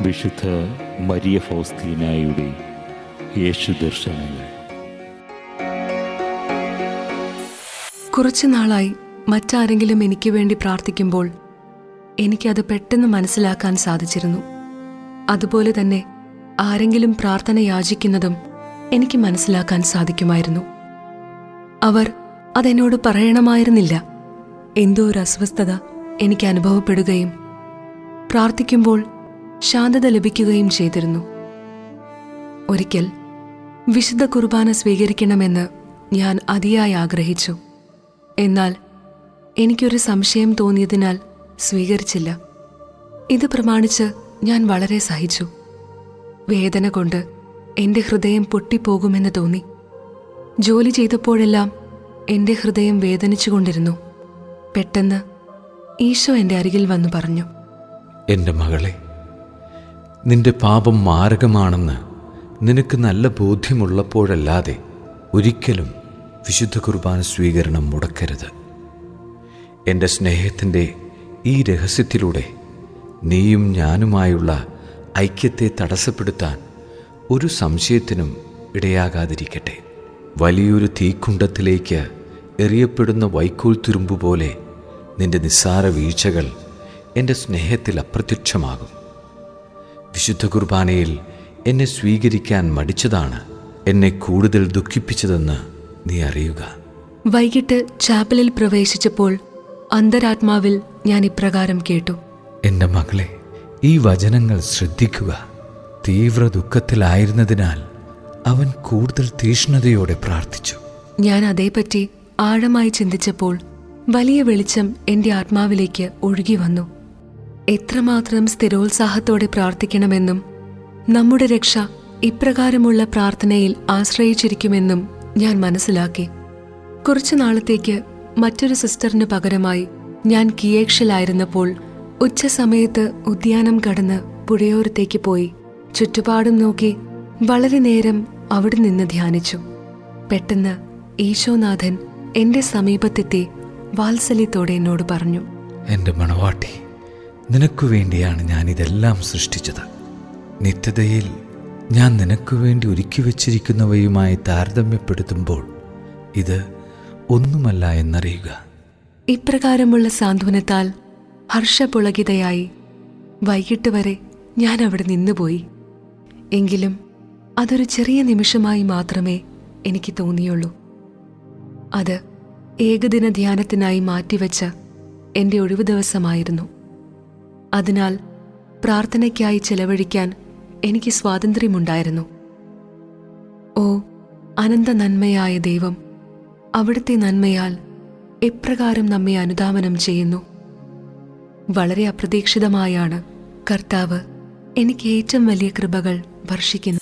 വിശുദ്ധ മരിയ ഫൗസ്തീനായുടെ യേശു ദർശനങ്ങൾ. കുറച്ചു നാളായി മറ്റാരെങ്കിലും എനിക്ക് വേണ്ടി പ്രാർത്ഥിക്കുമ്പോൾ എനിക്കത് പെട്ടെന്ന് മനസ്സിലാക്കാൻ സാധിച്ചിരുന്നു. അതുപോലെ തന്നെ ആരെങ്കിലും പ്രാർത്ഥന യാചിക്കുന്നതും എനിക്ക് മനസ്സിലാക്കാൻ സാധിക്കുമായിരുന്നു. അവർ അതെന്നോട് പറയണമായിരുന്നില്ല. എന്തോ ഒരു അസ്വസ്ഥത എനിക്ക് അനുഭവപ്പെടുകയും പ്രാർത്ഥിക്കുമ്പോൾ ശാന്തത ലഭിക്കുകയും ചെയ്തിരുന്നു. ഒരിക്കൽ വിശുദ്ധ കുർബാന സ്വീകരിക്കണമെന്ന് ഞാൻ അതിയായി ആഗ്രഹിച്ചു. എന്നാൽ എനിക്കൊരു സംശയം തോന്നിയതിനാൽ സ്വീകരിച്ചില്ല. ഇത് പ്രമാണിച്ച് ഞാൻ വളരെ സഹിച്ചു. വേദന കൊണ്ട് എൻ്റെ ഹൃദയം പൊട്ടിപ്പോകുമെന്ന് തോന്നി. ജോലി ചെയ്തപ്പോഴെല്ലാം എൻ്റെ ഹൃദയം വേദനിച്ചുകൊണ്ടിരുന്നു. പെട്ടെന്ന് ഈശോ എൻ്റെ അരികിൽ വന്നു പറഞ്ഞു, എൻ്റെ മകളെ, നിന്റെ പാപം മാരകമാണെന്ന് നിനക്ക് നല്ല ബോധ്യമുള്ളപ്പോഴല്ലാതെ ഒരിക്കലും വിശുദ്ധ കുർബാന സ്വീകരണം മുടക്കരുത്. എൻ്റെ സ്നേഹത്തിൻ്റെ ഈ രഹസ്യത്തിലൂടെ നീയും ഞാനുമായുള്ള ഐക്യത്തെ തടസ്സപ്പെടുത്താൻ ഒരു സംശയത്തിനും ഇടയാകാതിരിക്കട്ടെ. വലിയൊരു തീക്കുണ്ടത്തിലേക്ക് എറിയപ്പെടുന്ന വൈക്കോൽ തുരുമ്പ് പോലെ നിന്റെ നിസ്സാര വീഴ്ചകൾ എൻ്റെ സ്നേഹത്തിൽ അപ്രത്യക്ഷമാകും. വിശുദ്ധ കുർബാനയിൽ എന്നെ സ്വീകരിക്കാൻ മടിച്ചതാണ് എന്നെ കൂടുതൽ ദുഃഖിപ്പിച്ചതെന്ന് നീ അറിയുക. വൈകിട്ട് ചാപ്പലിൽ പ്രവേശിച്ചപ്പോൾ അന്തരാത്മാവിൽ ഞാൻ ഇപ്രകാരം കേട്ടു, എൻ്റെ മകളെ, ഈ വചനങ്ങൾ ശ്രദ്ധിക്കുക. തീവ്ര ദുഃഖത്തിലായിരുന്നതിനാൽ അവൻ കൂടുതൽ തീഷ്ണതയോടെ പ്രാർത്ഥിച്ചു. ഞാൻ അതേപ്പറ്റി ആഴമായി ചിന്തിച്ചപ്പോൾ വലിയ വെളിച്ചം എൻ്റെ ആത്മാവിലേക്ക് ഒഴുകി വന്നു. എത്രമാത്രം സ്ഥിരോത്സാഹത്തോടെ പ്രാർത്ഥിക്കണമെന്നും നമ്മുടെ രക്ഷ ഇപ്രകാരമുള്ള പ്രാർത്ഥനയിൽ ആശ്രയിച്ചിരിക്കുമെന്നും ഞാൻ മനസ്സിലാക്കി. കുറച്ചു നാളത്തേക്ക് മറ്റൊരു സിസ്റ്ററിന് പകരമായി ഞാൻ കിയേക്ഷലായിരുന്നപ്പോൾ ഉച്ചസമയത്ത് ഉദ്യാനം കടന്ന് പുഴയോരത്തേക്ക് പോയി ചുറ്റുപാടും നോക്കി വളരെ നേരം അവിടെ നിന്ന് ധ്യാനിച്ചു. പെട്ടെന്ന് ഈശോനാഥൻ എൻ്റെ സമീപത്തെത്തി വാത്സല്യത്തോടെ എന്നോട് പറഞ്ഞു, എൻ്റെ മണവാട്ടി, നിനക്കു വേണ്ടിയാണ് ഞാൻ ഇതെല്ലാം സൃഷ്ടിച്ചത്. നിത്യതയിൽ ഞാൻ നിനക്കു വേണ്ടി ഒരുക്കി വച്ചിരിക്കുന്നവയുമായി താരതമ്യപ്പെടുത്തുമ്പോൾ ഇത് ഒന്നുമല്ല എന്നറിയുക. ഇപ്രകാരമുള്ള സാന്ത്വനത്താൽ ഹർഷപുളകിതയായി വൈകിട്ട് വരെ ഞാൻ അവിടെ നിന്നുപോയി. എങ്കിലും അതൊരു ചെറിയ നിമിഷമായി മാത്രമേ എനിക്ക് തോന്നിയുള്ളൂ. അത് ഏകദിന ധ്യാനത്തിനായി മാറ്റിവെച്ച എൻ്റെ ഒഴിവു ദിവസമായിരുന്നു. അതിനാൽ പ്രാർത്ഥനയ്ക്കായി ചെലവഴിക്കാൻ എനിക്ക് സ്വാതന്ത്ര്യമുണ്ടായിരുന്നു. ഓ അനന്ത നന്മയായ ദൈവം, അവിടുത്തെ നന്മയാൽ എപ്രകാരം നമ്മെ അനുധാവനം ചെയ്യുന്നു. വളരെ അപ്രതീക്ഷിതമായാണ് കർത്താവ് എനിക്ക് ഏറ്റവും വലിയ കൃപകൾ വർഷിക്കുന്നത്.